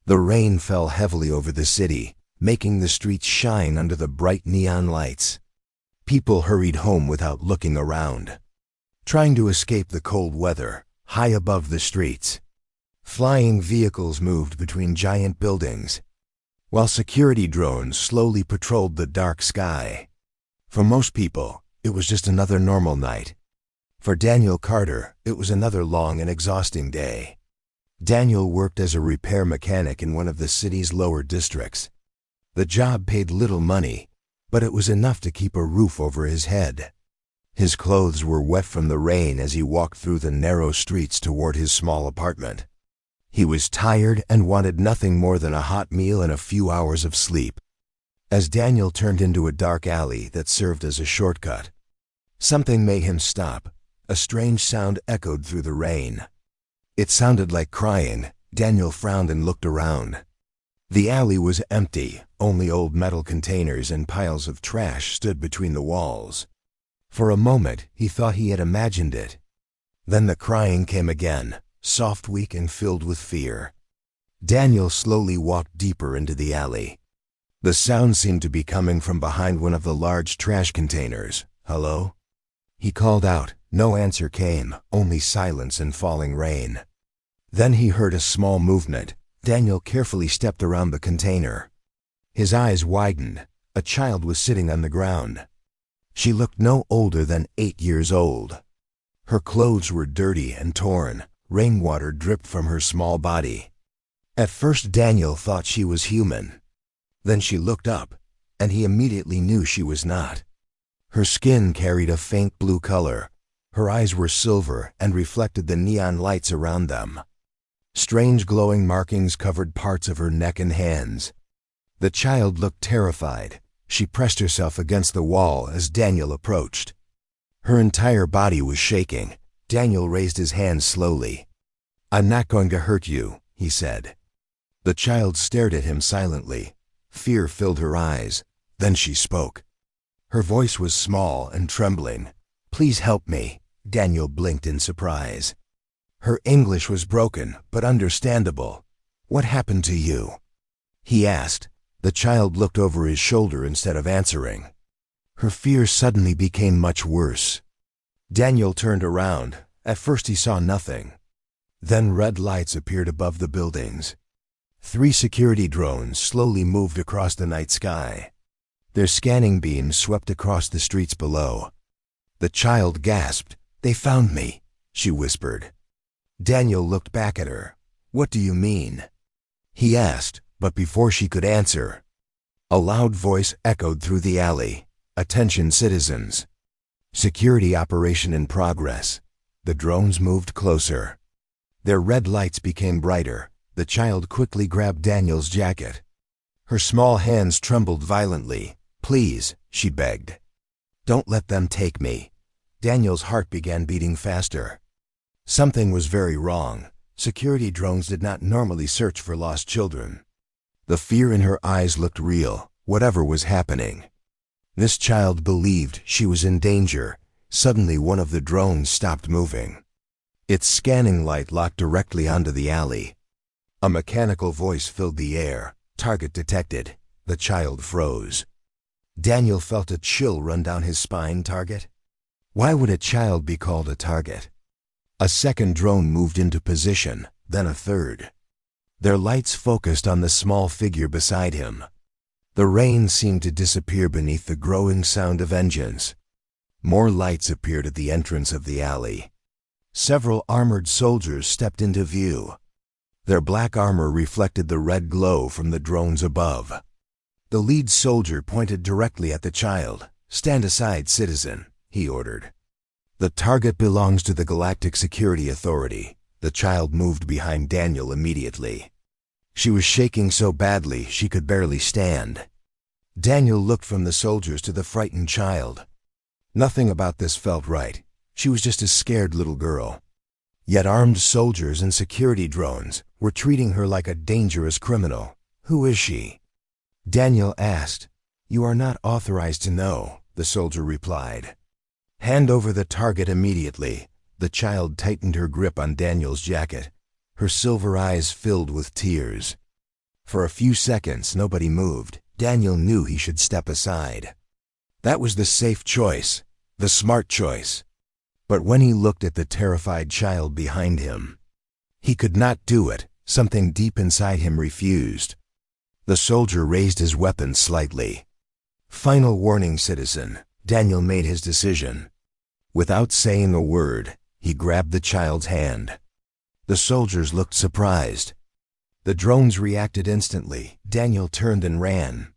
The rain fell heavily over the city, making the streets shine under the bright neon lights. People hurried home without looking around, trying to escape the cold weather, high above the streets. Flying vehicles moved between giant buildings, while security drones slowly patrolled the dark sky. For most people, it was just another normal night. For Daniel Carter, it was another long and exhausting day. Daniel worked as a repair mechanic in one of the city's lower districts. The job paid little money, but it was enough to keep a roof over his head. His clothes were wet from the rain as he walked through the narrow streets toward his small apartment. He was tired and wanted nothing more than a hot meal and a few hours of sleep. As Daniel turned into a dark alley that served as a shortcut, something made him stop. A strange sound echoed through the rain. It sounded like crying. Daniel frowned and looked around. The alley was empty. Only old metal containers and piles of trash stood between the walls. For a moment, he thought he had imagined it. Then the crying came again, soft, weak, and filled with fear. Daniel slowly walked deeper into the alley. The sound seemed to be coming from behind one of the large trash containers. "Hello?" He called out. No answer came, only silence and falling rain. Then he heard a small movement. Daniel carefully stepped around the container. His eyes widened. A child was sitting on the ground. She looked no older than 8 years old. Her clothes were dirty and torn. Rainwater dripped from her small body. At first Daniel thought she was human. Then she looked up, and he immediately knew she was not. Her skin carried a faint blue color. Her eyes were silver and reflected the neon lights around them. Strange glowing markings covered parts of her neck and hands. The child looked terrified. She pressed herself against the wall as Daniel approached. Her entire body was shaking. Daniel raised his hands slowly. "I'm not going to hurt you," he said. The child stared at him silently. Fear filled her eyes. Then she spoke. Her voice was small and trembling. "Please help me." Daniel blinked in surprise. Her English was broken, but understandable. "What happened to you?" he asked. The child looked over his shoulder instead of answering. Her fear suddenly became much worse. Daniel turned around. At first he saw nothing. Then red lights appeared above the buildings. 3 security drones slowly moved across the night sky. Their scanning beams swept across the streets below. The child gasped. "They found me," she whispered. Daniel looked back at her. "What do you mean?" he asked, but before she could answer, a loud voice echoed through the alley. "Attention, citizens. Security operation in progress." The drones moved closer. Their red lights became brighter. The child quickly grabbed Daniel's jacket. Her small hands trembled violently. "Please," she begged. "Don't let them take me." Daniel's heart began beating faster. Something was very wrong. Security drones did not normally search for lost children. The fear in her eyes looked real, whatever was happening. This child believed she was in danger. Suddenly one of the drones stopped moving. Its scanning light locked directly onto the alley. A mechanical voice filled the air. "Target detected." The child froze. Daniel felt a chill run down his spine. Target? Why would a child be called a target? A second drone moved into position, then a third. Their lights focused on the small figure beside him. The rain seemed to disappear beneath the growing sound of engines. More lights appeared at the entrance of the alley. Several armored soldiers stepped into view. Their black armor reflected the red glow from the drones above. The lead soldier pointed directly at the child. "Stand aside, citizen," he ordered. "The target belongs to the Galactic Security Authority." The child moved behind Daniel immediately. She was shaking so badly she could barely stand. Daniel looked from the soldiers to the frightened child. Nothing about this felt right. She was just a scared little girl. Yet armed soldiers and security drones were treating her like a dangerous criminal. "Who is she?" Daniel asked. "You are not authorized to know," the soldier replied. "Hand over the target immediately." The child tightened her grip on Daniel's jacket. Her silver eyes filled with tears. For a few seconds, nobody moved. Daniel knew he should step aside. That was the safe choice, the smart choice. But when he looked at the terrified child behind him, he could not do it. Something deep inside him refused. The soldier raised his weapon slightly. Final warning, citizen. Daniel made his decision. Without saying a word, he grabbed the child's hand. The soldiers looked surprised. The drones reacted instantly. Daniel turned and ran.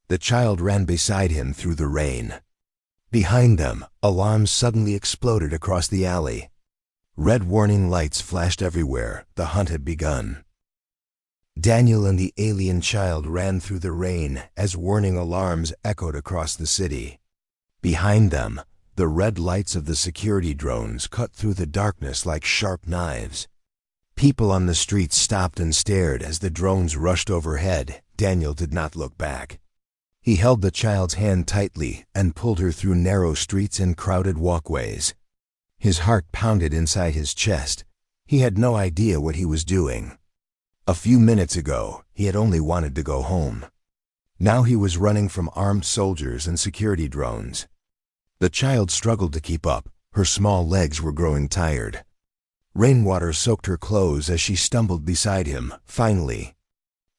The child ran beside him through the rain. Behind them, alarms suddenly exploded across the alley. Red warning lights flashed everywhere. The hunt had begun. Daniel and the alien child ran through the rain as warning alarms echoed across the city. Behind them, the red lights of the security drones cut through the darkness like sharp knives. People on the streets stopped and stared as the drones rushed overhead. Daniel did not look back. He held the child's hand tightly and pulled her through narrow streets and crowded walkways. His heart pounded inside his chest. He had no idea what he was doing. A few minutes ago, he had only wanted to go home. Now he was running from armed soldiers and security drones. The child struggled to keep up. Her small legs were growing tired. Rainwater soaked her clothes as she stumbled beside him. Finally,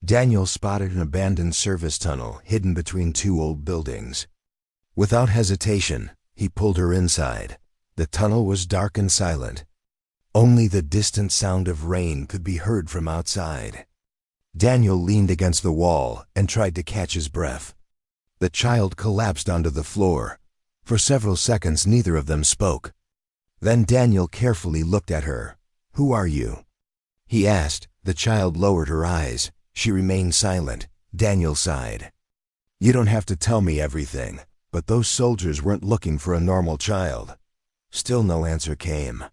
Daniel spotted an abandoned service tunnel hidden between two old buildings. Without hesitation, he pulled her inside. The tunnel was dark and silent. Only the distant sound of rain could be heard from outside. Daniel leaned against the wall and tried to catch his breath. The child collapsed onto the floor. For several seconds, neither of them spoke. Then Daniel carefully looked at her. "Who are you?" he asked. The child lowered her eyes. She remained silent. Daniel sighed. "You don't have to tell me everything, but those soldiers weren't looking for a normal child." Still no answer came.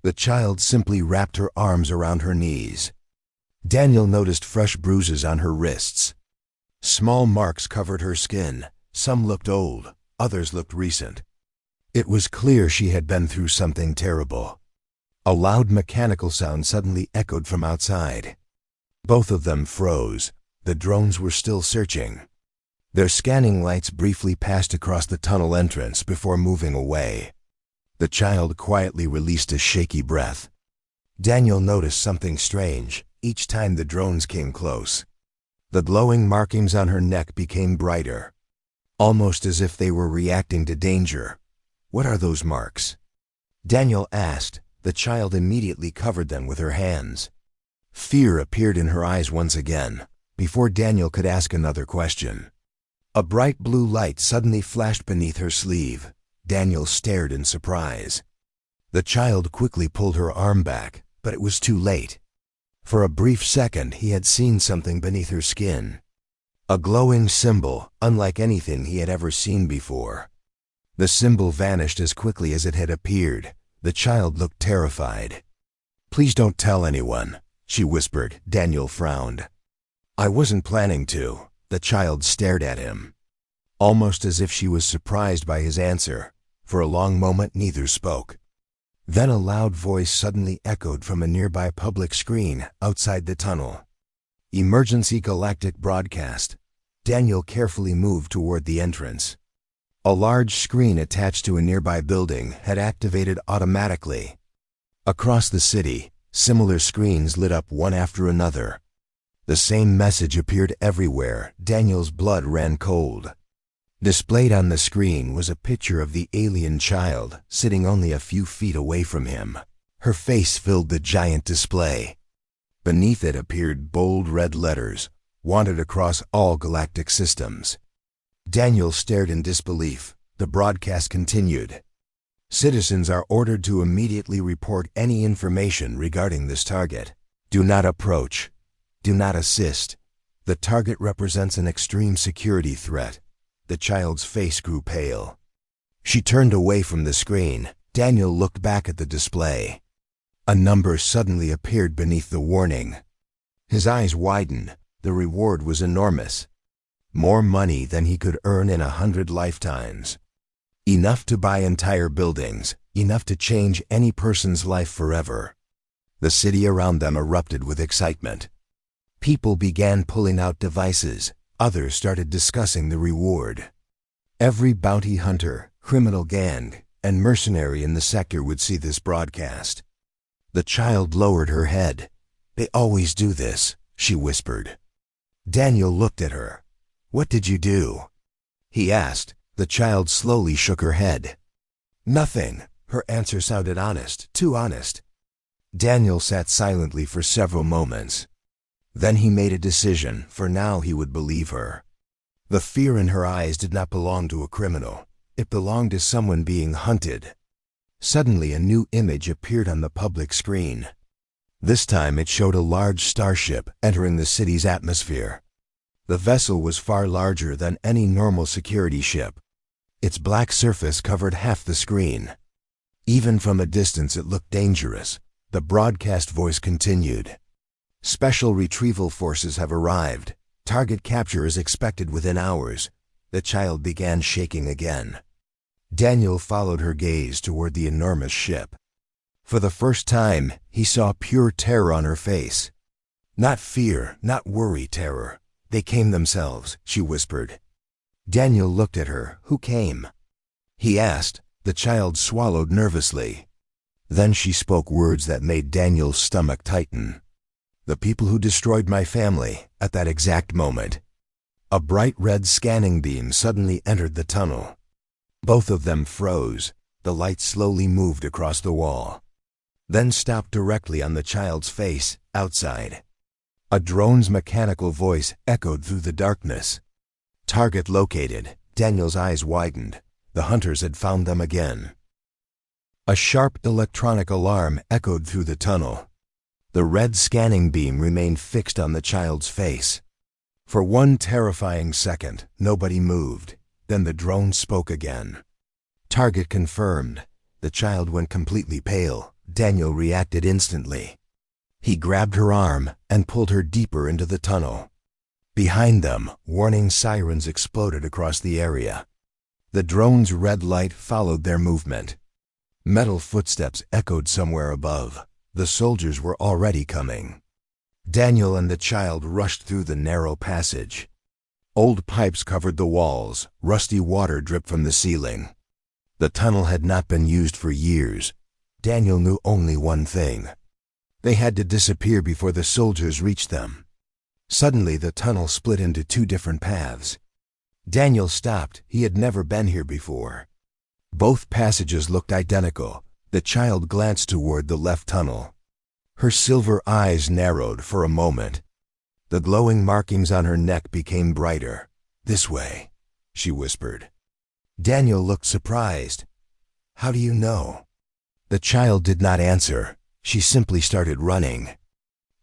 The child simply wrapped her arms around her knees. Daniel noticed fresh bruises on her wrists. Small marks covered her skin. Some looked old, others looked recent. It was clear she had been through something terrible. A loud mechanical sound suddenly echoed from outside. Both of them froze. The drones were still searching. Their scanning lights briefly passed across the tunnel entrance before moving away. The child quietly released a shaky breath. Daniel noticed something strange each time the drones came close. The glowing markings on her neck became brighter, almost as if they were reacting to danger. "What are those marks?" Daniel asked. The child immediately covered them with her hands. Fear appeared in her eyes once again, before Daniel could ask another question. A bright blue light suddenly flashed beneath her sleeve. Daniel stared in surprise. The child quickly pulled her arm back, but it was too late. For a brief second, he had seen something beneath her skin. A glowing symbol, unlike anything he had ever seen before. The symbol vanished as quickly as it had appeared. The child looked terrified. "Please don't tell anyone," she whispered. Daniel frowned. "I wasn't planning to." The child stared at him, almost as if she was surprised by his answer. For a long moment, neither spoke. Then a loud voice suddenly echoed from a nearby public screen outside the tunnel. "Emergency galactic broadcast." Daniel carefully moved toward the entrance. A large screen attached to a nearby building had activated automatically. Across the city, similar screens lit up one after another. The same message appeared everywhere. Daniel's blood ran cold. Displayed on the screen was a picture of the alien child sitting only a few feet away from him. Her face filled the giant display. Beneath it appeared bold red letters, "Wanted across all galactic systems." Daniel stared in disbelief. The broadcast continued. "Citizens are ordered to immediately report any information regarding this target. Do not approach. Do not assist. The target represents an extreme security threat." The child's face grew pale. She turned away from the screen. Daniel looked back at the display. A number suddenly appeared beneath the warning. His eyes widened. The reward was enormous. More money than he could earn in 100 lifetimes. Enough to buy entire buildings. Enough to change any person's life forever. The city around them erupted with excitement. People began pulling out devices. Others started discussing the reward. Every bounty hunter, criminal gang, and mercenary in the sector would see this broadcast. The child lowered her head. "They always do this," she whispered. Daniel looked at her. "What did you do?" he asked. The child slowly shook her head. "Nothing." Her answer sounded honest, too honest. Daniel sat silently for several moments. Then he made a decision. For now he would believe her. The fear in her eyes did not belong to a criminal. It belonged to someone being hunted. Suddenly a new image appeared on the public screen. This time it showed a large starship entering the city's atmosphere. The vessel was far larger than any normal security ship. Its black surface covered half the screen. Even from a distance it looked dangerous. The broadcast voice continued. "Special retrieval forces have arrived. Target capture is expected within hours." The child began shaking again. Daniel followed her gaze toward the enormous ship. For the first time, he saw pure terror on her face. Not fear, not worry, terror. "They came themselves," she whispered. Daniel looked at her. "Who came?" he asked. The child swallowed nervously. Then she spoke words that made Daniel's stomach tighten. "The people who destroyed my family," at that exact moment. A bright red scanning beam suddenly entered the tunnel. Both of them froze. The light slowly moved across the wall, then stopped directly on the child's face, outside. A drone's mechanical voice echoed through the darkness. "Target located." Daniel's eyes widened. The hunters had found them again. A sharp electronic alarm echoed through the tunnel. The red scanning beam remained fixed on the child's face. For one terrifying second, nobody moved. Then the drone spoke again. "Target confirmed." The child went completely pale. Daniel reacted instantly. He grabbed her arm and pulled her deeper into the tunnel. Behind them, warning sirens exploded across the area. The drone's red light followed their movement. Metal footsteps echoed somewhere above. The soldiers were already coming. Daniel and the child rushed through the narrow passage. Old pipes covered the walls. Rusty water dripped from the ceiling. The tunnel had not been used for years. Daniel knew only one thing. They had to disappear before the soldiers reached them. Suddenly the tunnel split into two different paths. Daniel stopped. He had never been here before. Both passages looked identical. The child glanced toward the left tunnel. Her silver eyes narrowed for a moment. The glowing markings on her neck became brighter. "This way," she whispered. Daniel looked surprised. "How do you know?" The child did not answer. She simply started running.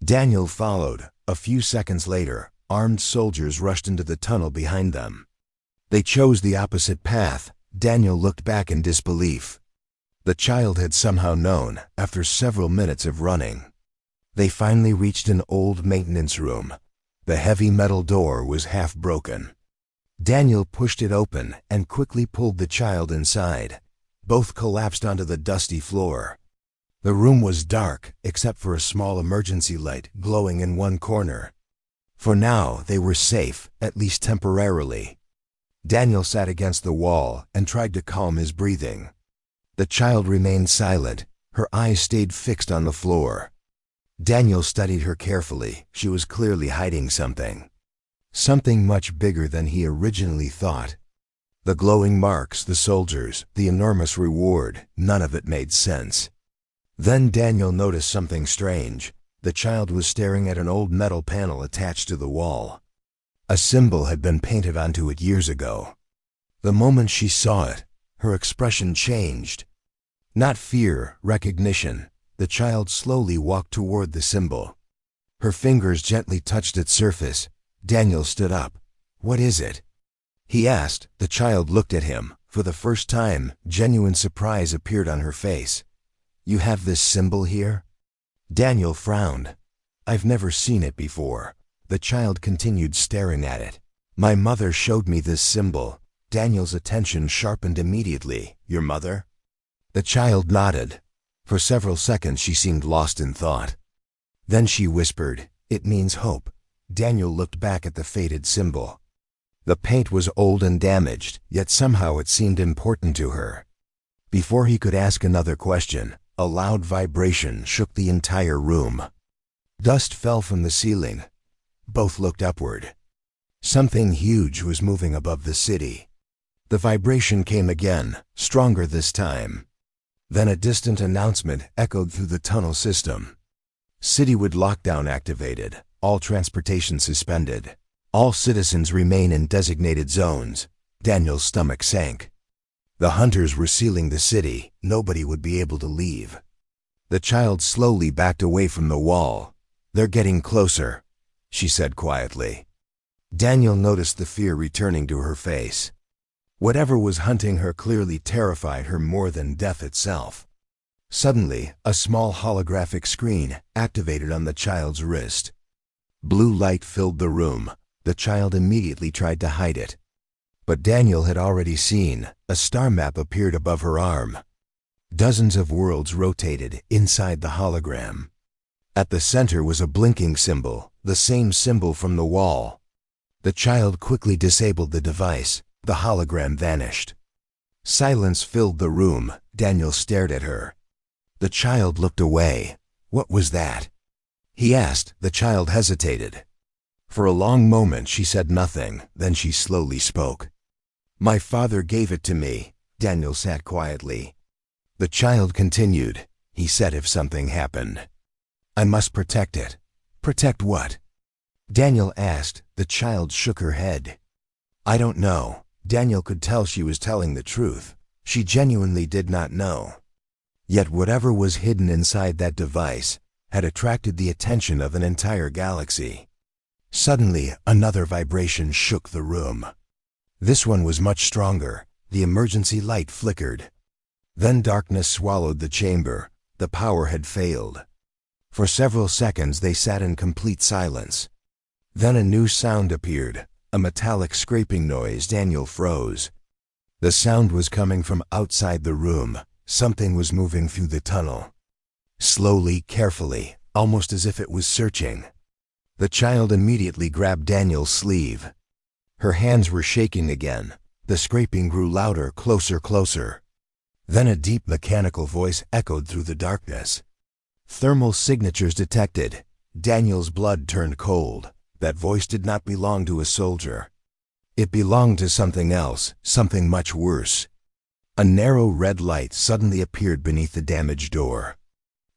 Daniel followed. A few seconds later, armed soldiers rushed into the tunnel behind them. They chose the opposite path. Daniel looked back in disbelief. The child had somehow known, after several minutes of running. They finally reached an old maintenance room. The heavy metal door was half broken. Daniel pushed it open and quickly pulled the child inside. Both collapsed onto the dusty floor. The room was dark, except for a small emergency light glowing in one corner. For now, they were safe, at least temporarily. Daniel sat against the wall and tried to calm his breathing. The child remained silent. Her eyes stayed fixed on the floor. Daniel studied her carefully. She was clearly hiding something. Something much bigger than he originally thought. The glowing marks, the soldiers, the enormous reward, none of it made sense. Then Daniel noticed something strange. The child was staring at an old metal panel attached to the wall. A symbol had been painted onto it years ago. The moment she saw it, her expression changed. Not fear, recognition. The child slowly walked toward the symbol. Her fingers gently touched its surface. Daniel stood up. "What is it?" he asked. The child looked at him. For the first time, genuine surprise appeared on her face. "You have this symbol here?" Daniel frowned. "I've never seen it before." The child continued staring at it. "My mother showed me this symbol." Daniel's attention sharpened immediately. "Your mother?" The child nodded. For several seconds she seemed lost in thought. Then she whispered, "It means hope. Daniel looked back at the faded symbol. The paint was old and damaged, yet somehow it seemed important to her. Before he could ask another question, a loud vibration shook the entire room. Dust fell from the ceiling. Both looked upward. Something huge was moving above the city. The vibration came again, stronger this time. Then a distant announcement echoed through the tunnel system. Citywide lockdown activated, all transportation suspended. All citizens remain in designated zones. Daniel's stomach sank. The hunters were sealing the city. Nobody would be able to leave. The child slowly backed away from the wall. "They're getting closer," she said quietly. Daniel noticed the fear returning to her face. Whatever was hunting her clearly terrified her more than death itself. Suddenly, a small holographic screen activated on the child's wrist. Blue light filled the room. The child immediately tried to hide it. But Daniel had already seen. A star map appeared above her arm. Dozens of worlds rotated inside the hologram. At the center was a blinking symbol, the same symbol from the wall. The child quickly disabled the device. The hologram vanished. Silence filled the room. Daniel stared at her. The child looked away. "What was that?" he asked. The child hesitated. For a long moment she said nothing, then she slowly spoke. "My father gave it to me." Daniel sat quietly. The child continued. "He said if something happened, I must protect it." "Protect what?" Daniel asked. The child shook her head. "I don't know." Daniel could tell she was telling the truth. She genuinely did not know. Yet whatever was hidden inside that device had attracted the attention of an entire galaxy. Suddenly, another vibration shook the room. This one was much stronger. The emergency light flickered. Then darkness swallowed the chamber. The power had failed. For several seconds they sat in complete silence. Then a new sound appeared, a metallic scraping noise. Daniel froze. The sound was coming from outside the room. Something was moving through the tunnel. Slowly, carefully, almost as if it was searching. The child immediately grabbed Daniel's sleeve. Her hands were shaking again. The scraping grew louder, closer, closer. Then a deep mechanical voice echoed through the darkness. "Thermal signatures detected." Daniel's blood turned cold. That voice did not belong to a soldier. It belonged to something else, something much worse. A narrow red light suddenly appeared beneath the damaged door.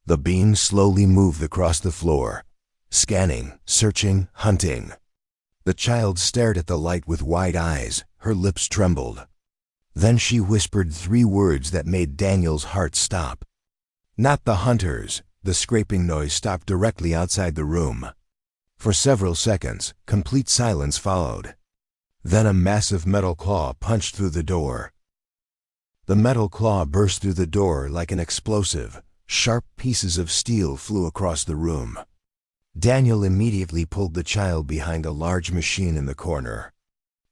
The beam slowly moved across the floor, scanning, searching, hunting. The child stared at the light with wide eyes. Her lips trembled. Then she whispered 3 words that made Daniel's heart stop. "Not the hunters." The scraping noise stopped directly outside the room. For several seconds, complete silence followed. Then a massive metal claw punched through the door. The metal claw burst through the door like an explosive. Sharp pieces of steel flew across the room. Daniel immediately pulled the child behind a large machine in the corner.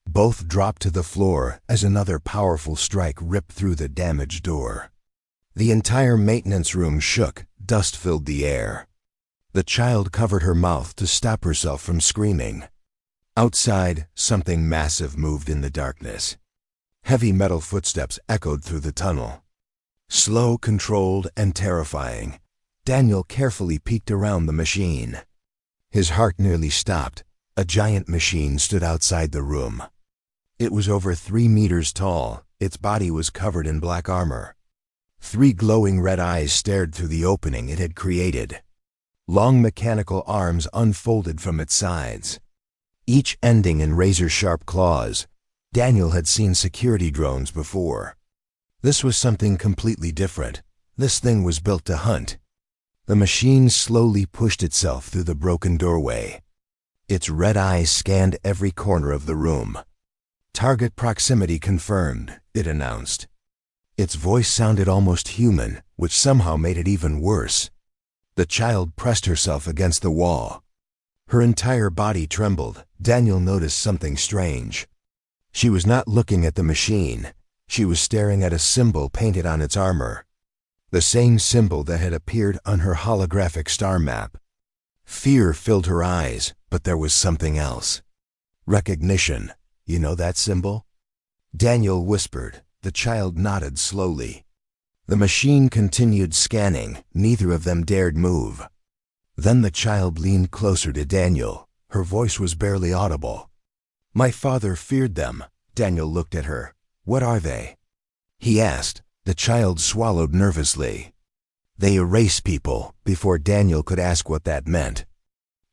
Both dropped to the floor as another powerful strike ripped through the damaged door. The entire maintenance room shook. Dust filled the air. The child covered her mouth to stop herself from screaming. Outside, something massive moved in the darkness. Heavy metal footsteps echoed through the tunnel. Slow, controlled, and terrifying. Daniel carefully peeked around the machine. His heart nearly stopped. A giant machine stood outside the room. It was over 3 meters tall. Its body was covered in black armor. 3 glowing red eyes stared through the opening it had created. Long mechanical arms unfolded from its sides, each ending in razor-sharp claws. Daniel had seen security drones before. This was something completely different. This thing was built to hunt. The machine slowly pushed itself through the broken doorway. Its red eyes scanned every corner of the room. "Target proximity confirmed," it announced. Its voice sounded almost human, which somehow made it even worse. The child pressed herself against the wall. Her entire body trembled. Daniel noticed something strange. She was not looking at the machine. She was staring at a symbol painted on its armor. The same symbol that had appeared on her holographic star map. Fear filled her eyes. But there was something else. Recognition. You know that symbol? Daniel whispered. The child nodded slowly. The machine continued scanning. Neither of them dared move. Then the child leaned closer to Daniel. Her voice was barely audible. My father feared them. Daniel looked at her. What are they? He asked. The child swallowed nervously. They erase people. Before Daniel could ask what that meant,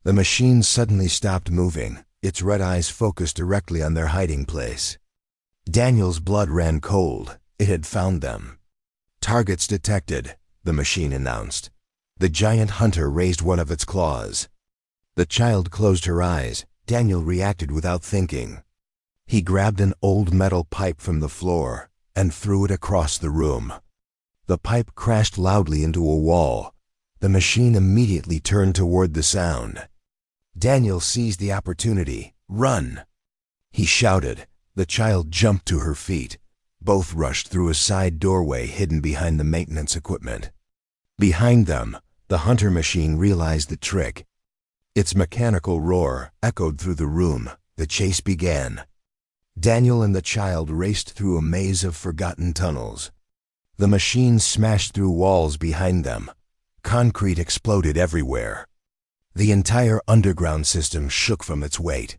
the machine suddenly stopped moving. Its red eyes focused directly on their hiding place. Daniel's blood ran cold. It had found them. Targets detected, the machine announced. The giant hunter raised one of its claws. The child closed her eyes. Daniel reacted without thinking. He grabbed an old metal pipe from the floor and threw it across the room. The pipe crashed loudly into a wall. The machine immediately turned toward the sound. Daniel seized the opportunity. Run! He shouted. The child jumped to her feet. Both rushed through a side doorway hidden behind the maintenance equipment. Behind them, the hunter machine realized the trick. Its mechanical roar echoed through the room. The chase began. Daniel and the child raced through a maze of forgotten tunnels. The machine smashed through walls behind them. Concrete exploded everywhere. The entire underground system shook from its weight.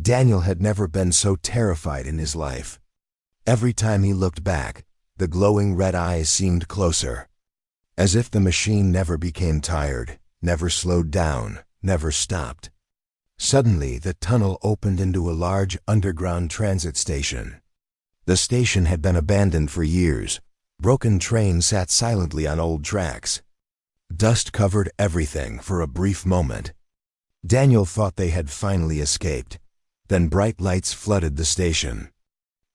Daniel had never been so terrified in his life. Every time he looked back, the glowing red eyes seemed closer. As if the machine never became tired, never slowed down, never stopped. Suddenly, the tunnel opened into a large underground transit station. The station had been abandoned for years. Broken trains sat silently on old tracks. Dust covered everything for a brief moment. Daniel thought they had finally escaped. Then bright lights flooded the station.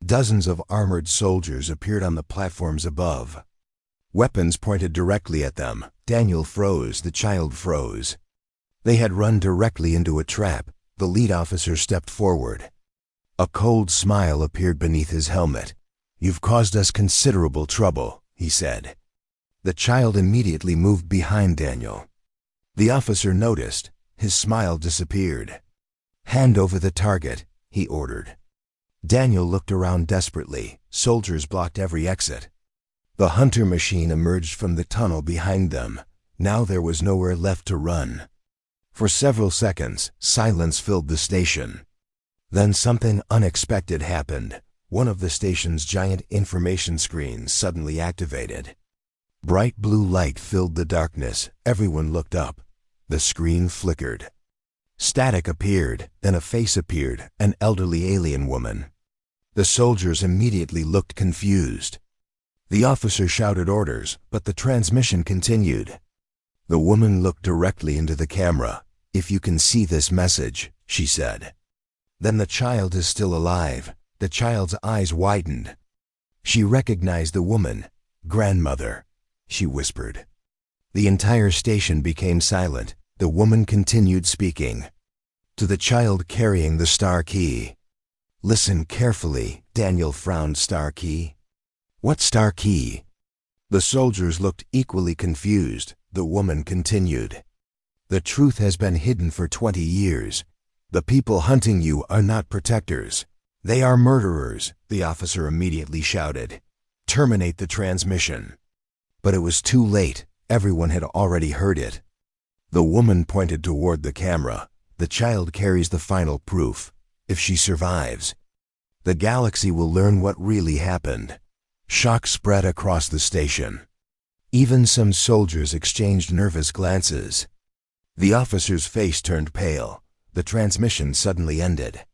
Dozens of armored soldiers appeared on the platforms above. Weapons pointed directly at them. Daniel froze. The child froze. They had run directly into a trap. The lead officer stepped forward. A cold smile appeared beneath his helmet. You've caused us considerable trouble, he said. The child immediately moved behind Daniel. The officer noticed. His smile disappeared. Hand over the target, he ordered. Daniel looked around desperately. Soldiers blocked every exit. The hunter machine emerged from the tunnel behind them. Now there was nowhere left to run. For several seconds, silence filled the station. Then something unexpected happened. One of the station's giant information screens suddenly activated. Bright blue light filled the darkness. Everyone looked up. The screen flickered. Static appeared, then a face appeared, an elderly alien woman. The soldiers immediately looked confused. The officer shouted orders, but the transmission continued. The woman looked directly into the camera. If you can see this message, she said. Then the child is still alive. The child's eyes widened. She recognized the woman. Grandmother, she whispered. The entire station became silent. The woman continued speaking. To the child carrying the star key. Listen carefully, Daniel frowned. Star key? What star key? The soldiers looked equally confused. The woman continued. The truth has been hidden for 20 years. The people hunting you are not protectors. They are murderers, the officer immediately shouted. Terminate the transmission. But it was too late. Everyone had already heard it. The woman pointed toward the camera. The child carries the final proof. If she survives, the galaxy will learn what really happened. Shock spread across the station. Even some soldiers exchanged nervous glances. The officer's face turned pale. The transmission suddenly ended.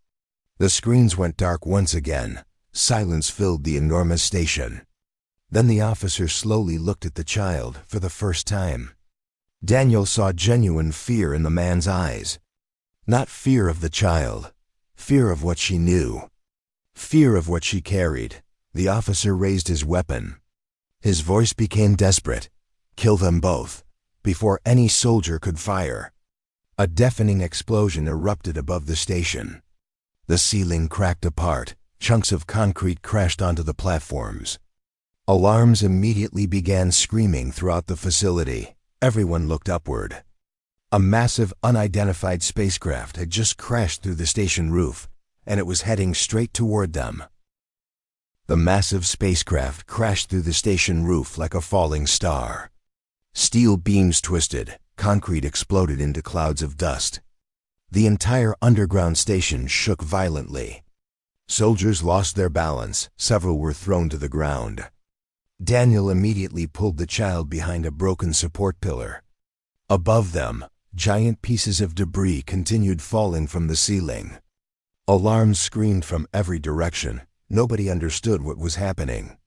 The screens went dark once again. Silence filled the enormous station. Then the officer slowly looked at the child for the first time. Daniel saw genuine fear in the man's eyes. Not fear of the child. Fear of what she knew. Fear of what she carried. The officer raised his weapon. His voice became desperate. Kill them both, before any soldier could fire. A deafening explosion erupted above the station. The ceiling cracked apart. Chunks of concrete crashed onto the platforms. Alarms immediately began screaming throughout the facility. Everyone looked upward. A massive, unidentified spacecraft had just crashed through the station roof, and it was heading straight toward them. The massive spacecraft crashed through the station roof like a falling star. Steel beams twisted, concrete exploded into clouds of dust. The entire underground station shook violently. Soldiers lost their balance, several were thrown to the ground. Daniel immediately pulled the child behind a broken support pillar. Above them, giant pieces of debris continued falling from the ceiling. Alarms screamed from every direction. Nobody understood what was happening.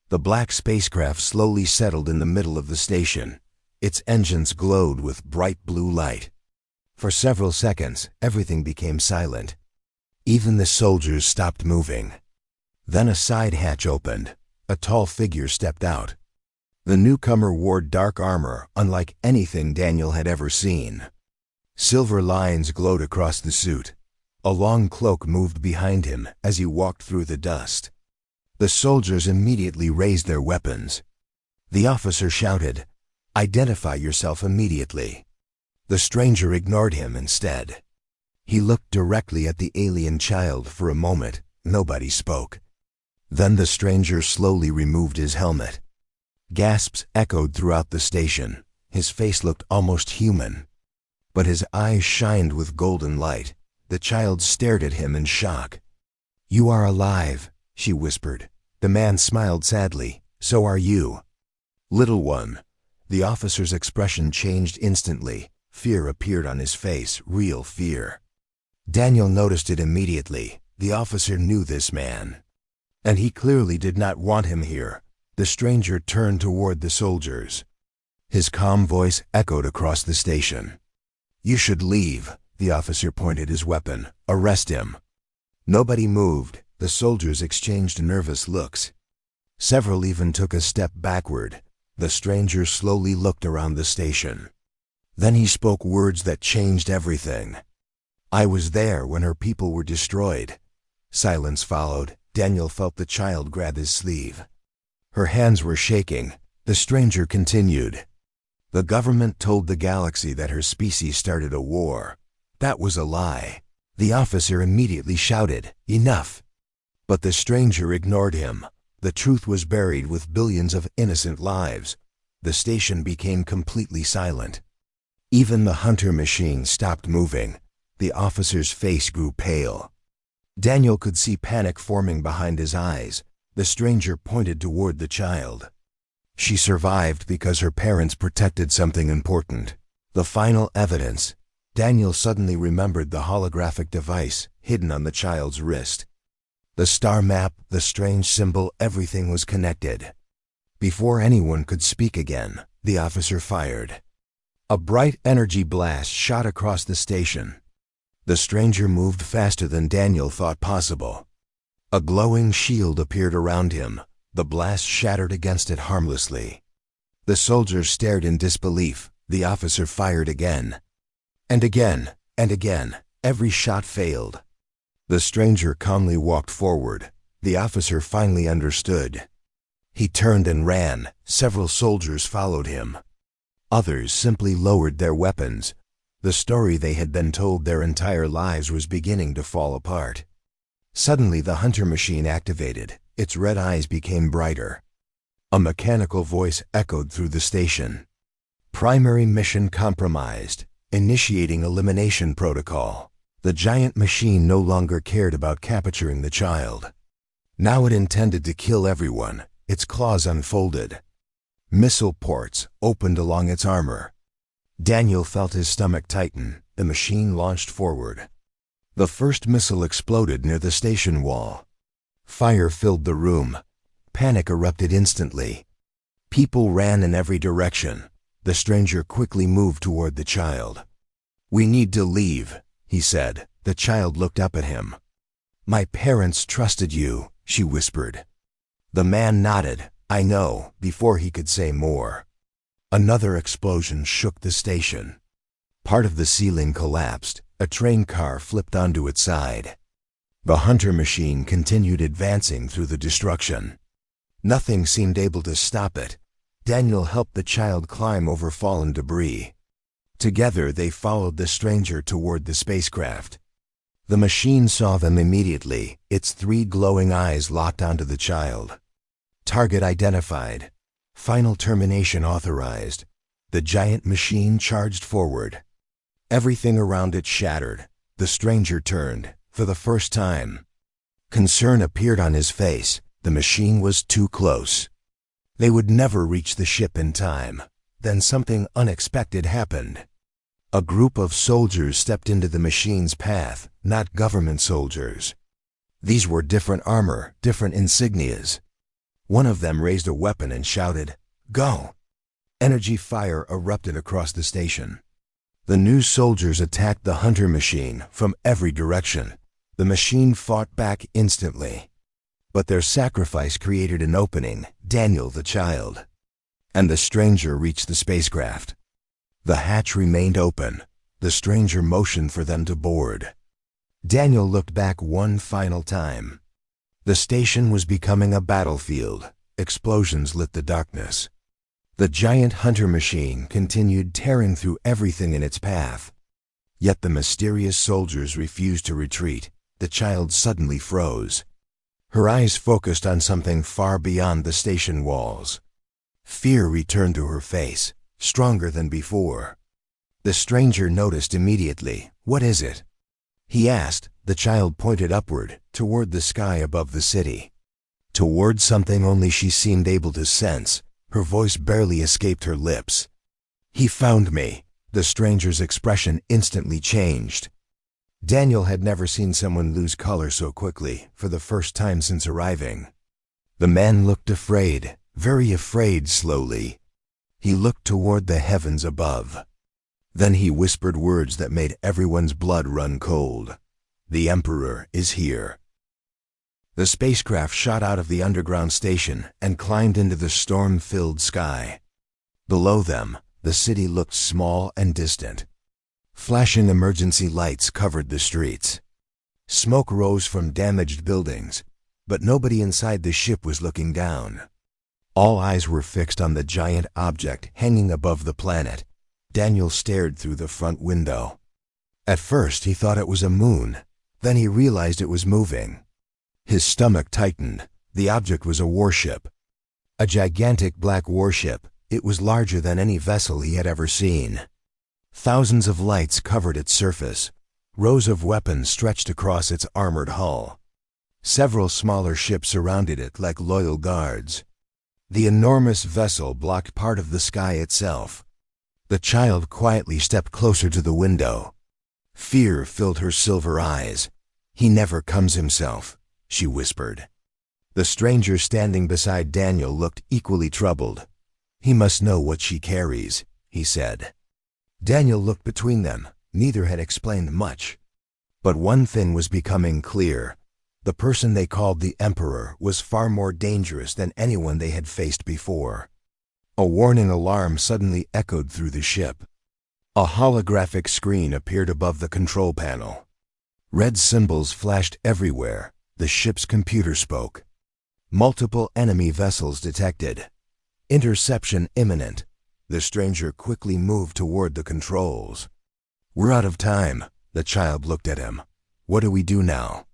The black spacecraft slowly settled in the middle of the station. Its engines glowed with bright blue light. For several seconds, everything became silent. Even the soldiers stopped moving. Then a side hatch opened. A tall figure stepped out. The newcomer wore dark armor, unlike anything Daniel had ever seen. Silver lines glowed across the suit. A long cloak moved behind him as he walked through the dust. The soldiers immediately raised their weapons. The officer shouted, "Identify yourself immediately." The stranger ignored him instead. He looked directly at the alien child for a moment. Nobody spoke. Then the stranger slowly removed his helmet. Gasps echoed throughout the station. His face looked almost human. But his eyes shined with golden light. The child stared at him in shock. "You are alive," she whispered. The man smiled sadly. "So are you." "Little one." The officer's expression changed instantly. Fear appeared on his face, real fear. Daniel noticed it immediately. The officer knew this man. And he clearly did not want him here. The stranger turned toward the soldiers. His calm voice echoed across the station. "You should leave." The officer pointed his weapon. "Arrest him." Nobody moved. The soldiers exchanged nervous looks. Several even took a step backward. The stranger slowly looked around the station. Then he spoke words that changed everything. "I was there when her people were destroyed." Silence followed. Daniel felt the child grab his sleeve. Her hands were shaking. The stranger continued. "The government told the galaxy that her species started a war. That was a lie." The officer immediately shouted, "Enough!" But the stranger ignored him. The truth was buried with billions of innocent lives. The station became completely silent. Even the hunter machine stopped moving. The officer's face grew pale. Daniel could see panic forming behind his eyes. The stranger pointed toward the child. "She survived because her parents protected something important. The final evidence." Daniel suddenly remembered the holographic device hidden on the child's wrist. The star map, the strange symbol, everything was connected. Before anyone could speak again, the officer fired. A bright energy blast shot across the station. The stranger moved faster than Daniel thought possible. A glowing shield appeared around him. The blast shattered against it harmlessly. The soldiers stared in disbelief. The officer fired again. And again, and again. Every shot failed. The stranger calmly walked forward. The officer finally understood. He turned and ran. Several soldiers followed him. Others simply lowered their weapons. The story they had been told their entire lives was beginning to fall apart. Suddenly the hunter machine activated. Its red eyes became brighter. A mechanical voice echoed through the station. "Primary mission compromised. Initiating elimination protocol." The giant machine no longer cared about capturing the child. Now it intended to kill everyone. Its claws unfolded. Missile ports opened along its armor. Daniel felt his stomach tighten. The machine launched forward. The first missile exploded near the station wall. Fire filled the room. Panic erupted instantly. People ran in every direction. The stranger quickly moved toward the child. "We need to leave," he said. The child looked up at him. "My parents trusted you," she whispered. The man nodded. "I know," before he could say more. Another explosion shook the station. Part of the ceiling collapsed. A train car flipped onto its side. The hunter machine continued advancing through the destruction. Nothing seemed able to stop it. Daniel helped the child climb over fallen debris. Together they followed the stranger toward the spacecraft. The machine saw them immediately, its 3 glowing eyes locked onto the child. Target identified. Final termination authorized. The giant machine charged forward. Everything around it shattered. The stranger turned, for the first time. Concern appeared on his face. The machine was too close. They would never reach the ship in time. Then something unexpected happened. A group of soldiers stepped into the machine's path, not government soldiers. These were different armor, different insignias. One of them raised a weapon and shouted, "Go!" Energy fire erupted across the station. The new soldiers attacked the hunter machine from every direction. The machine fought back instantly. But their sacrifice created an opening, Daniel the child. And the stranger reached the spacecraft. The hatch remained open. The stranger motioned for them to board. Daniel looked back one final time. The station was becoming a battlefield. Explosions lit the darkness. The giant hunter machine continued tearing through everything in its path. Yet the mysterious soldiers refused to retreat. The child suddenly froze. Her eyes focused on something far beyond the station walls. Fear returned to her face, stronger than before. The stranger noticed immediately. "What is it?" he asked. The child pointed upward, toward the sky above the city. Toward something only she seemed able to sense. Her voice barely escaped her lips. "He found me." The stranger's expression instantly changed. Daniel had never seen someone lose color so quickly, for the first time since arriving. The man looked afraid, very afraid slowly. He looked toward the heavens above. Then he whispered words that made everyone's blood run cold. "The Emperor is here." The spacecraft shot out of the underground station and climbed into the storm-filled sky. Below them, the city looked small and distant. Flashing emergency lights covered the streets. Smoke rose from damaged buildings, but nobody inside the ship was looking down. All eyes were fixed on the giant object hanging above the planet. Daniel stared through the front window. At first he thought it was a moon. Then he realized it was moving. His stomach tightened. The object was a warship. A gigantic black warship. It was larger than any vessel he had ever seen. Thousands of lights covered its surface. Rows of weapons stretched across its armored hull. Several smaller ships surrounded it like loyal guards. The enormous vessel blocked part of the sky itself. The child quietly stepped closer to the window. Fear filled her silver eyes. "He never comes himself," she whispered. The stranger standing beside Daniel looked equally troubled. "He must know what she carries," he said. Daniel looked between them. Neither had explained much. But one thing was becoming clear. The person they called the Emperor was far more dangerous than anyone they had faced before. A warning alarm suddenly echoed through the ship. A holographic screen appeared above the control panel. Red symbols flashed everywhere. The ship's computer spoke. Multiple enemy vessels detected. Interception imminent. The stranger quickly moved toward the controls. "We're out of time." The child looked at him. "What do we do now?"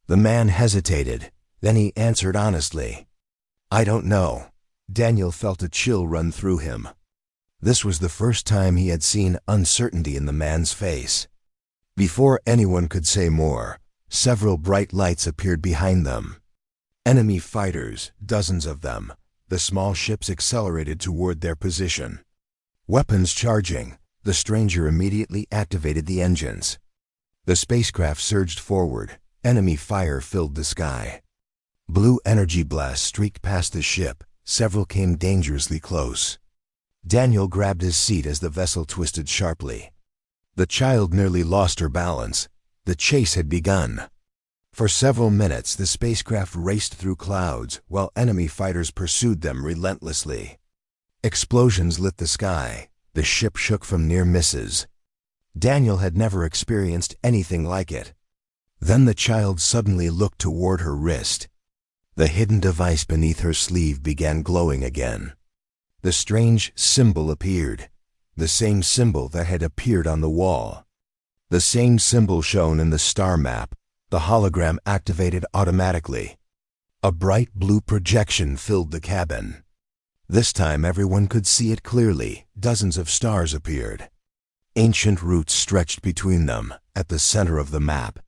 The man hesitated. Then he answered honestly. "I don't know." Daniel felt a chill run through him. This was the first time he had seen uncertainty in the man's face. Before anyone could say more, several bright lights appeared behind them. Enemy fighters, dozens of them. The small ships accelerated toward their position. Weapons charging, the stranger immediately activated the engines. The spacecraft surged forward. Enemy fire filled the sky. Blue energy blasts streaked past the ship. Several came dangerously close. Daniel grabbed his seat as the vessel twisted sharply. The child nearly lost her balance. The chase had begun. For several minutes, the spacecraft raced through clouds while enemy fighters pursued them relentlessly. Explosions lit the sky. The ship shook from near misses. Daniel had never experienced anything like it. Then the child suddenly looked toward her wrist. The hidden device beneath her sleeve began glowing again. The strange symbol appeared. The same symbol that had appeared on the wall. The same symbol shown in the star map. The hologram activated automatically. A bright blue projection filled the cabin. This time everyone could see it clearly. Dozens of stars appeared. Ancient routes stretched between them, at the center of the map.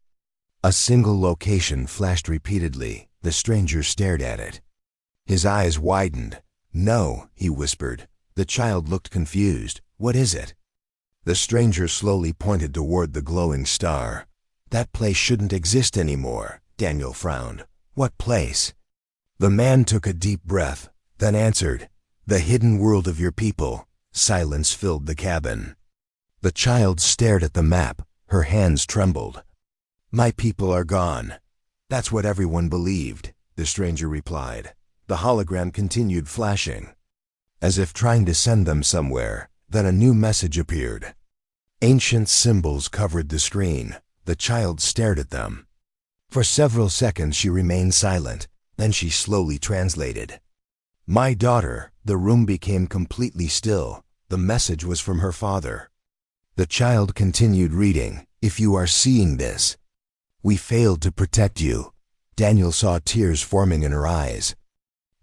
A single location flashed repeatedly. The stranger stared at it. His eyes widened. "No," he whispered. The child looked confused. "What is it?" The stranger slowly pointed toward the glowing star. "That place shouldn't exist anymore," Daniel frowned. "What place?" The man took a deep breath, then answered, "The hidden world of your people." Silence filled the cabin. The child stared at the map. Her hands trembled. "My people are gone." "That's what everyone believed," the stranger replied. The hologram continued flashing, as if trying to send them somewhere. Then a new message appeared. Ancient symbols covered the screen. The child stared at them. For several seconds she remained silent. Then she slowly translated. "My daughter." The room became completely still. The message was from her father. The child continued reading. "If you are seeing this, we failed to protect you." Daniel saw tears forming in her eyes.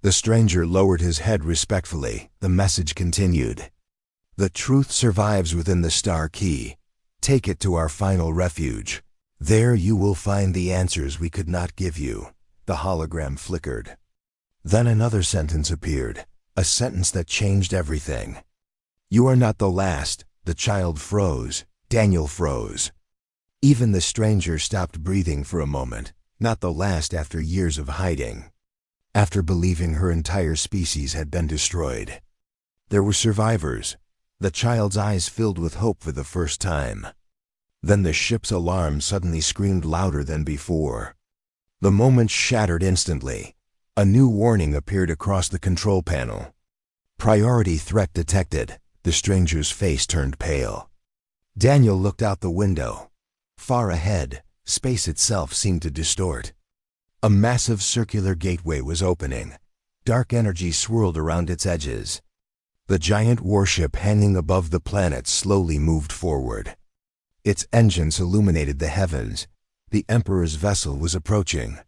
The stranger lowered his head respectfully. The message continued. "The truth survives within the star key. Take it to our final refuge. There you will find the answers we could not give you." The hologram flickered. Then another sentence appeared, a sentence that changed everything. "You are not the last." The child froze. Daniel froze. Even the stranger stopped breathing for a moment. Not the last after years of hiding. After believing her entire species had been destroyed. There were survivors. The child's eyes filled with hope for the first time. Then the ship's alarm suddenly screamed louder than before. The moment shattered instantly. A new warning appeared across the control panel. "Priority threat detected." The stranger's face turned pale. Daniel looked out the window. Far ahead, space itself seemed to distort. A massive circular gateway was opening. Dark energy swirled around its edges. The giant warship hanging above the planet slowly moved forward. Its engines illuminated the heavens. The Emperor's vessel was approaching.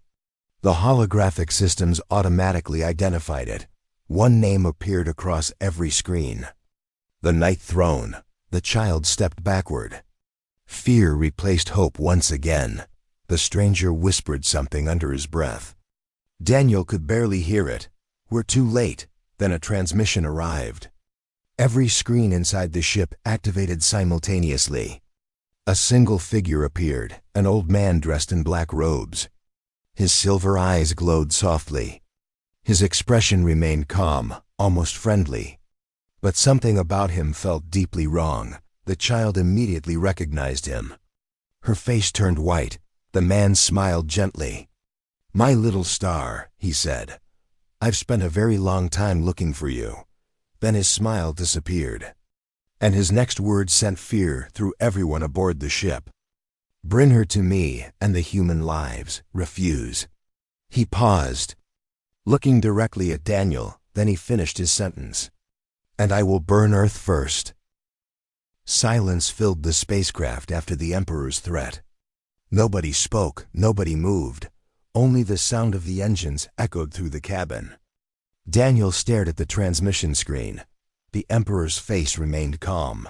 The holographic systems automatically identified it. One name appeared across every screen. The Ninth Throne. The child stepped backward. Fear replaced hope once again. The stranger whispered something under his breath. Daniel could barely hear it. "We're too late." Then a transmission arrived. Every screen inside the ship activated simultaneously. A single figure appeared, an old man dressed in black robes. His silver eyes glowed softly. His expression remained calm, almost friendly. But something about him felt deeply wrong. The child immediately recognized him. Her face turned white. The man smiled gently. "My little star," he said. "I've spent a very long time looking for you." Then his smile disappeared. And his next words sent fear through everyone aboard the ship. "Bring her to me, and the human lives refuse." He paused, looking directly at Daniel, then he finished his sentence. "And I will burn Earth first." Silence filled the spacecraft after the Emperor's threat. Nobody spoke, nobody moved. Only the sound of the engines echoed through the cabin. Daniel stared at the transmission screen. The Emperor's face remained calm,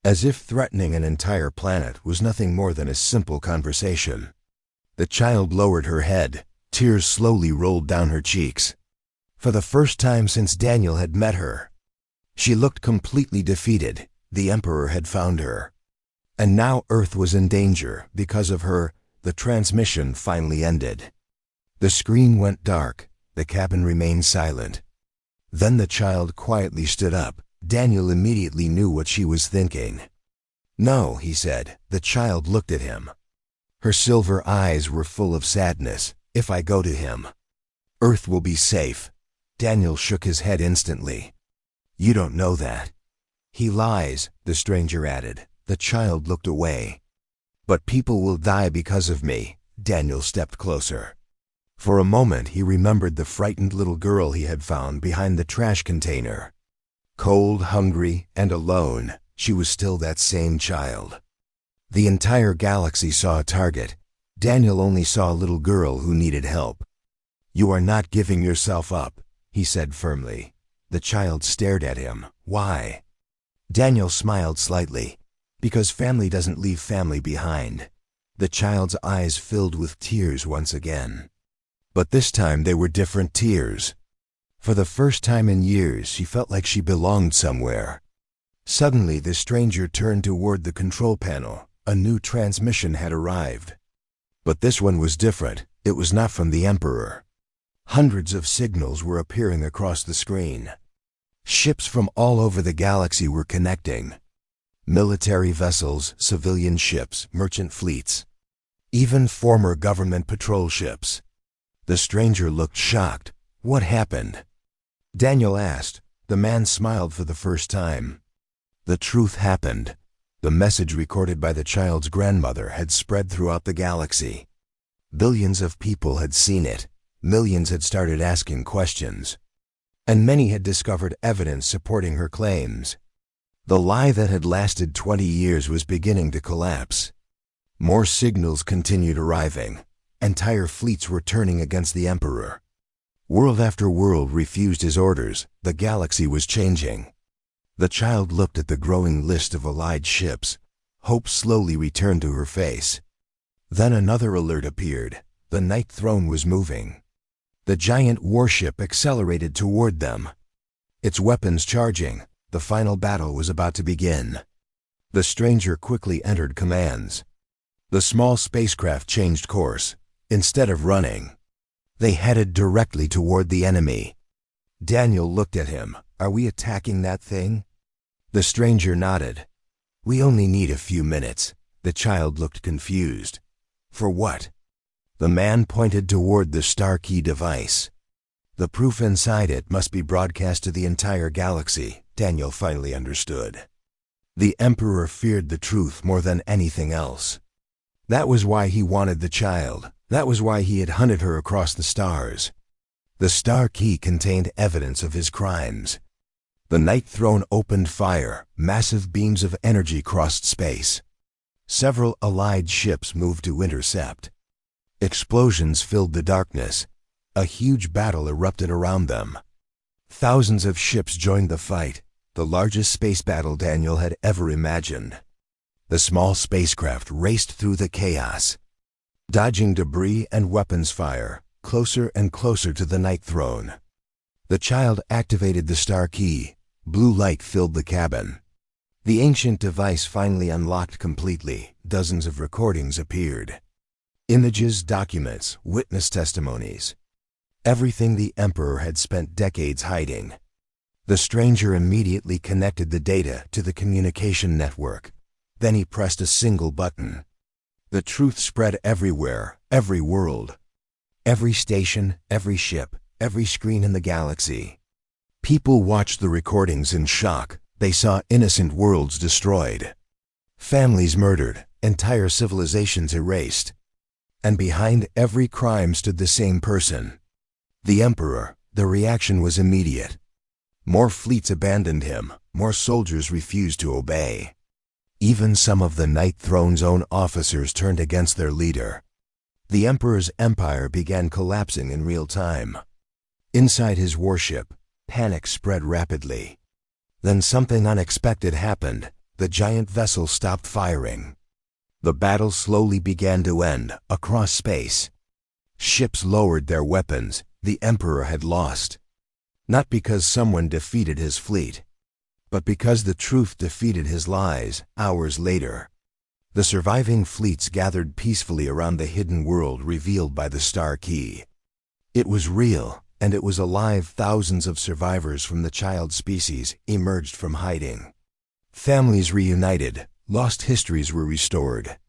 as if threatening an entire planet was nothing more than a simple conversation. The child lowered her head. Tears slowly rolled down her cheeks. For the first time since Daniel had met her, she looked completely defeated. The Emperor had found her. And now Earth was in danger because of her. The transmission finally ended. The screen went dark. The cabin remained silent. Then the child quietly stood up. Daniel immediately knew what she was thinking. "No," he said. The child looked at him. Her silver eyes were full of sadness. "If I go to him, Earth will be safe." Daniel shook his head instantly. "You don't know that." "He lies," the stranger added. The child looked away. "But people will die because of me." Daniel stepped closer. For a moment he remembered the frightened little girl he had found behind the trash container. Cold, hungry, and alone, she was still that same child. The entire galaxy saw a target. Daniel only saw a little girl who needed help. "You are not giving yourself up," he said firmly. The child stared at him. "Why?" Daniel smiled slightly. "Because family doesn't leave family behind." The child's eyes filled with tears once again. But this time they were different tears. For the first time in years, she felt like she belonged somewhere. Suddenly, the stranger turned toward the control panel. A new transmission had arrived. But this one was different. It was not from the Emperor. Hundreds of signals were appearing across the screen. Ships from all over the galaxy were connecting. Military vessels, civilian ships, merchant fleets. Even former government patrol ships. The stranger looked shocked. "What happened?" Daniel asked. The man smiled for the first time. The truth happened. The message recorded by the child's grandmother had spread throughout the galaxy. Billions of people had seen it. Millions had started asking questions. And many had discovered evidence supporting her claims. The lie that had lasted 20 years was beginning to collapse. More signals continued arriving. Entire fleets were turning against the Emperor. World after world refused his orders. The galaxy was changing. The child looked at the growing list of allied ships. Hope slowly returned to her face. Then another alert appeared. The Night Throne was moving. The giant warship accelerated toward them. Its weapons charging. The final battle was about to begin. The stranger quickly entered commands. The small spacecraft changed course. Instead of running, they headed directly toward the enemy. Daniel looked at him. "Are we attacking that thing?" The stranger nodded. "We only need a few minutes." The child looked confused. "For what?" The man pointed toward the star key device. "The proof inside it must be broadcast to the entire galaxy." Daniel finally understood. The Emperor feared the truth more than anything else. That was why he wanted the child. That was why he had hunted her across the stars. The star key contained evidence of his crimes. The Night Throne opened fire. Massive beams of energy crossed space. Several allied ships moved to intercept. Explosions filled the darkness. A huge battle erupted around them. Thousands of ships joined the fight, the largest space battle Daniel had ever imagined. The small spacecraft raced through the chaos, dodging debris and weapons fire, closer and closer to the Night Throne. The child activated the star key. Blue light filled the cabin. The ancient device finally unlocked completely. Dozens of recordings appeared. Images, documents, witness testimonies. Everything the Emperor had spent decades hiding. The stranger immediately connected the data to the communication network. Then he pressed a single button. The truth spread everywhere, every world. Every station, every ship, every screen in the galaxy. People watched the recordings in shock. They saw innocent worlds destroyed. Families murdered, entire civilizations erased. And behind every crime stood the same person. The Emperor. The reaction was immediate. More fleets abandoned him. More soldiers refused to obey. Even some of the Night Throne's own officers turned against their leader. The Emperor's empire began collapsing in real time. Inside his warship, panic spread rapidly. Then something unexpected happened. The giant vessel stopped firing. The battle slowly began to end, across space. Ships lowered their weapons. The Emperor had lost. Not because someone defeated his fleet, but because the truth defeated his lies. Hours later, the surviving fleets gathered peacefully around the hidden world revealed by the star key. It was real, and it was alive. Thousands of survivors from the child species emerged from hiding. Families reunited. Lost histories were restored.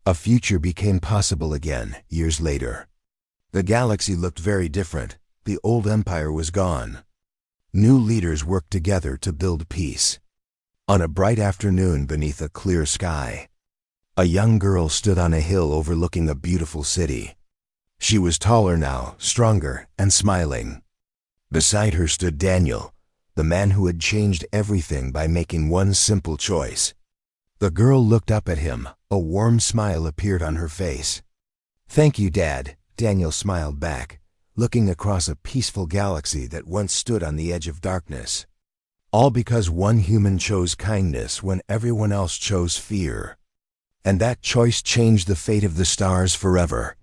A future became possible again years later. The galaxy looked very different. The old empire was gone. New leaders worked together to build peace. On a bright afternoon beneath a clear sky, a young girl stood on a hill overlooking a beautiful city. She was taller now, stronger, and smiling. Beside her stood Daniel, the man who had changed everything by making one simple choice. The girl looked up at him. A warm smile appeared on her face. "Thank you, Dad," Daniel smiled back, looking across a peaceful galaxy that once stood on the edge of darkness. All because one human chose kindness when everyone else chose fear. And that choice changed the fate of the stars forever.